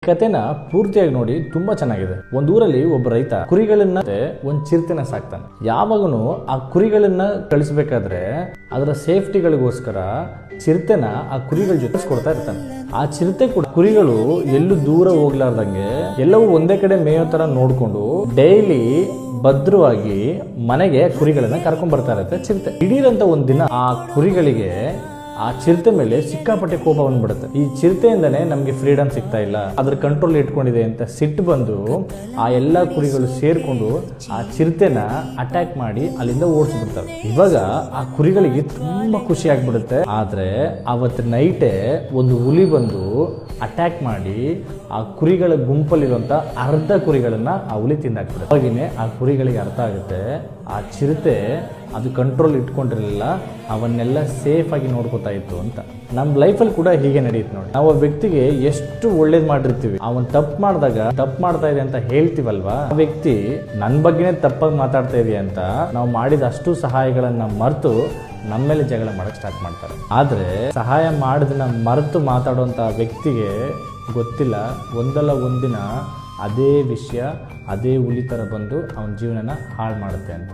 ಕತೆನ ಪೂರ್ತಿಯಾಗಿ ನೋಡಿ ತುಂಬಾ ಚೆನ್ನಾಗಿದೆ. ಒಂದ್ ಊರಲ್ಲಿ ಒಬ್ಬ ರೈತ ಕುರಿಗಳನ್ನ ಒಂದ್ ಚಿರತೆನ ಸಾಕ್ತಾನೆ. ಯಾವಾಗನು ಆ ಕುರಿಗಳನ್ನ ಕಳಿಸ್ಬೇಕಾದ್ರೆ ಅದರ ಸೇಫ್ಟಿಗಳಿಗೋಸ್ಕರ ಚಿರತೆನ ಆ ಕುರಿಗಳ ಜೊತೆ ಕೊಡ್ತಾ ಇರ್ತಾನೆ. ಆ ಚಿರತೆ ಕೂಡ ಕುರಿಗಳು ಎಲ್ಲೂ ದೂರ ಹೋಗ್ಲಾರ್ದಂಗೆ ಎಲ್ಲವೂ ಒಂದೇ ಕಡೆ ಮೇಯೋ ತರ ನೋಡ್ಕೊಂಡು ಡೈಲಿ ಭದ್ರವಾಗಿ ಮನೆಗೆ ಕುರಿಗಳನ್ನ ಕರ್ಕೊಂಡ್ ಬರ್ತಾ ಇರುತ್ತೆ ಚಿರತೆ. ದಿಢೀರಂತ ಒಂದ್ ದಿನ ಆ ಕುರಿಗಳಿಗೆ ಆ ಚಿರತೆ ಮೇಲೆ ಸಿಕ್ಕಾಪಟ್ಟೆ ಕೋಪ ಬಂದ್ಬಿಡುತ್ತೆ. ಈ ಚಿರತೆಯಿಂದನೇ ನಮ್ಗೆ ಫ್ರೀಡಮ್ ಸಿಗ್ತಾ ಇಲ್ಲ, ಅದ್ರ ಕಂಟ್ರೋಲ್ ಇಟ್ಕೊಂಡಿದೆ ಅಂತ ಸಿಟ್ಟು ಬಂದು ಆ ಎಲ್ಲಾ ಕುರಿಗಳು ಸೇರ್ಕೊಂಡು ಆ ಚಿರತೆನ ಅಟ್ಯಾಕ್ ಮಾಡಿ ಅಲ್ಲಿಂದ ಓಡಿಸ್ಬಿಡ್ತವೆ. ಇವಾಗ ಆ ಕುರಿಗಳಿಗೆ ತುಂಬಾ ಖುಷಿ ಆಗ್ಬಿಡುತ್ತೆ. ಆದ್ರೆ ಅವತ್ತು ನೈಟೇ ಒಂದು ಹುಲಿ ಬಂದು ಅಟ್ಯಾಕ್ ಮಾಡಿ ಆ ಕುರಿಗಳ ಗುಂಪಲ್ಲಿರುವಂತ ಅರ್ಧ ಕುರಿಗಳನ್ನ ಆ ಹುಲಿ ತಿಂದಾಕ್ಬಿಡುತ್ತೆ. ಅವಾಗಿನೇ ಆ ಕುರಿಗಳಿಗೆ ಅರ್ಥ ಆಗುತ್ತೆ ಆ ಚಿರತೆ ಅದು ಕಂಟ್ರೋಲ್ ಇಟ್ಕೊಂಡಿರಲಿಲ್ಲ, ಅವನ್ನೆಲ್ಲ ಸೇಫ್ ಆಗಿ ನೋಡ್ಕೋತಾ ಇತ್ತು ಅಂತ. ನಮ್ಮ ಲೈಫಲ್ಲಿ ಕೂಡ ಹೀಗೆ ನಡೆಯುತ್ತೆ ನೋಡಿ. ನಾವು ಆ ವ್ಯಕ್ತಿಗೆ ಎಷ್ಟು ಒಳ್ಳೇದು ಮಾಡಿರ್ತೀವಿ, ಅವನ್ ತಪ್ಪು ಮಾಡಿದಾಗ ತಪ್ಪು ಮಾಡ್ತಾ ಇದೆ ಅಂತ ಹೇಳ್ತೀವಲ್ವಾ, ಆ ವ್ಯಕ್ತಿ ನನ್ನ ಬಗ್ಗೆನೇ ತಪ್ಪಾಗಿ ಮಾತಾಡ್ತಾ ಇದೆಯಾ ಅಂತ ನಾವು ಮಾಡಿದ ಅಷ್ಟು ಸಹಾಯಗಳನ್ನ ಮರೆತು ನಮ್ಮ ಮೇಲೆ ಜಗಳ ಮಾಡಕ್ ಸ್ಟಾರ್ಟ್ ಮಾಡ್ತಾರೆ. ಆದ್ರೆ ಸಹಾಯ ಮಾಡಿದನ್ನ ಮರೆತು ಮಾತಾಡುವಂತ ವ್ಯಕ್ತಿಗೆ ಗೊತ್ತಿಲ್ಲ, ಒಂದಲ್ಲ ಒಂದಿನ ಅದೇ ವಿಷಯ ಅದೇ ಹುಲಿ ಥರ ಬಂದು ಅವನ ಜೀವನನ ಹಾಳು ಮಾಡುತ್ತೆ ಅಂತ.